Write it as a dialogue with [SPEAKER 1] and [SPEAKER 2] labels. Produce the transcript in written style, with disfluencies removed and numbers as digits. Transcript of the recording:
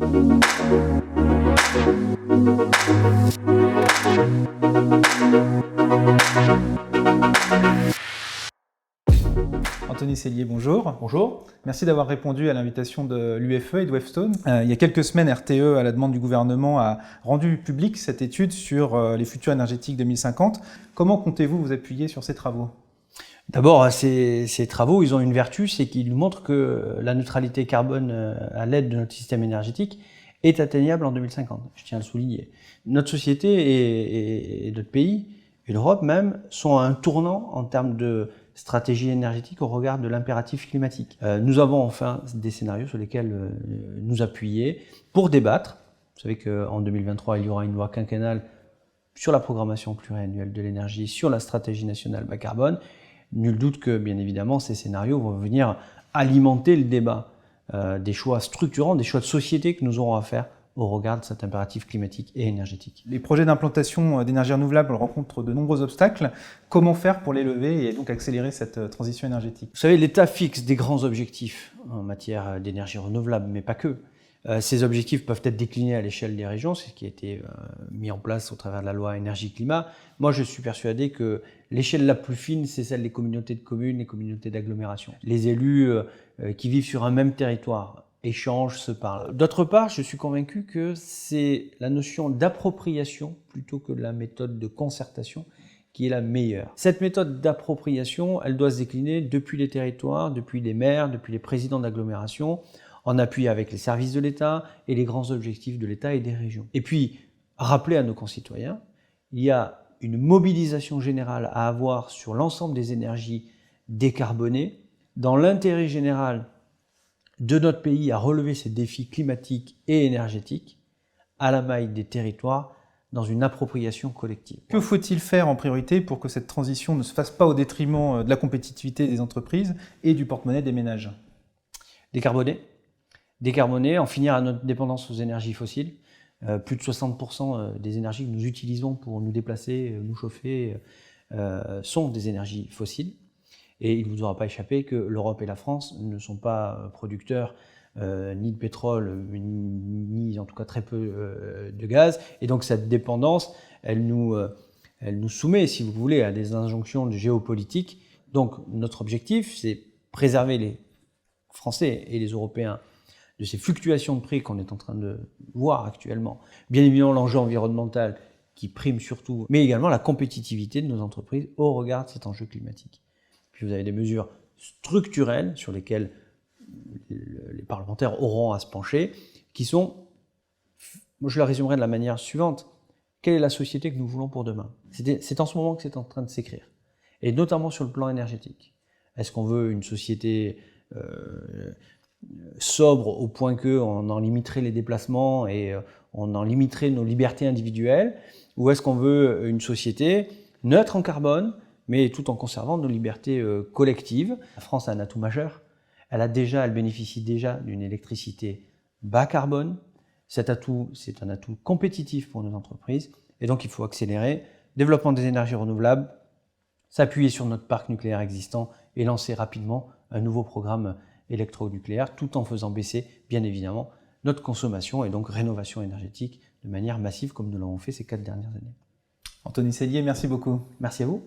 [SPEAKER 1] Anthony Sellier, bonjour.
[SPEAKER 2] Bonjour.
[SPEAKER 1] Merci d'avoir répondu à l'invitation de l'UFE et de Wavestone. Il y a quelques semaines, RTE, à la demande du gouvernement, a rendu publique cette étude sur les futurs énergétiques 2050. Comment comptez-vous vous appuyer sur ces travaux ?
[SPEAKER 2] D'abord, ces travaux, ils ont une vertu, c'est qu'ils nous montrent que la neutralité carbone à l'aide de notre système énergétique est atteignable en 2050. Je tiens à le souligner. Notre société et notre pays, et l'Europe même, sont à un tournant en termes de stratégie énergétique au regard de l'impératif climatique. Nous avons enfin des scénarios sur lesquels nous appuyer pour débattre. Vous savez qu'en 2023, il y aura une loi quinquennale sur la programmation pluriannuelle de l'énergie, sur la stratégie nationale bas carbone. Nul doute que, bien évidemment, ces scénarios vont venir alimenter le débat des choix structurants, des choix de société que nous aurons à faire au regard de cet impératif climatique et énergétique.
[SPEAKER 1] Les projets d'implantation d'énergie renouvelable rencontrent de nombreux obstacles. Comment faire pour les lever et donc accélérer cette transition énergétique ?
[SPEAKER 2] Vous savez, l'État fixe des grands objectifs en matière d'énergie renouvelable, mais pas que. Ces objectifs peuvent être déclinés à l'échelle des régions, c'est ce qui a été mis en place au travers de la loi énergie-climat. Moi, je suis persuadé que l'échelle la plus fine, c'est celle des communautés de communes, les communautés d'agglomération. Les élus qui vivent sur un même territoire échangent, se parlent. D'autre part, je suis convaincu que c'est la notion d'appropriation plutôt que la méthode de concertation qui est la meilleure. Cette méthode d'appropriation, elle doit se décliner depuis les territoires, depuis les maires, depuis les présidents d'agglomération, en appui avec les services de l'État et les grands objectifs de l'État et des régions. Et puis, rappeler à nos concitoyens, il y a une mobilisation générale à avoir sur l'ensemble des énergies décarbonées, dans l'intérêt général de notre pays à relever ces défis climatiques et énergétiques, à la maille des territoires, dans une appropriation collective.
[SPEAKER 1] Que faut-il faire en priorité pour que cette transition ne se fasse pas au détriment de la compétitivité des entreprises et du porte-monnaie des ménages ?
[SPEAKER 2] Décarboner, en finir à notre dépendance aux énergies fossiles. Plus de 60% des énergies que nous utilisons pour nous déplacer, nous chauffer, sont des énergies fossiles. Et il ne vous aura pas échappé que l'Europe et la France ne sont pas producteurs ni de pétrole, ni en tout cas très peu de gaz. Et donc cette dépendance, elle nous soumet, si vous voulez, à des injonctions géopolitiques. Donc notre objectif, c'est préserver les Français et les Européens de ces fluctuations de prix qu'on est en train de voir actuellement. Bien évidemment, l'enjeu environnemental qui prime surtout, mais également la compétitivité de nos entreprises au regard de cet enjeu climatique. Puis vous avez des mesures structurelles sur lesquelles les parlementaires auront à se pencher, qui sont, moi je la résumerai de la manière suivante, quelle est la société que nous voulons pour demain ? C'est en ce moment que c'est en train de s'écrire, et notamment sur le plan énergétique. Est-ce qu'on veut une société sobre au point qu'on en limiterait les déplacements et on en limiterait nos libertés individuelles, ou est-ce qu'on veut une société neutre en carbone, mais tout en conservant nos libertés collectives ? La France a un atout majeur. Elle bénéficie déjà d'une électricité bas carbone. Cet atout, c'est un atout compétitif pour nos entreprises, et donc il faut accélérer. Développement des énergies renouvelables, s'appuyer sur notre parc nucléaire existant et lancer rapidement un nouveau programme électronucléaire, tout en faisant baisser, bien évidemment, notre consommation et donc rénovation énergétique de manière massive, comme nous l'avons fait ces 4 dernières années.
[SPEAKER 1] Anthony Sellier, merci beaucoup.
[SPEAKER 2] Merci à vous.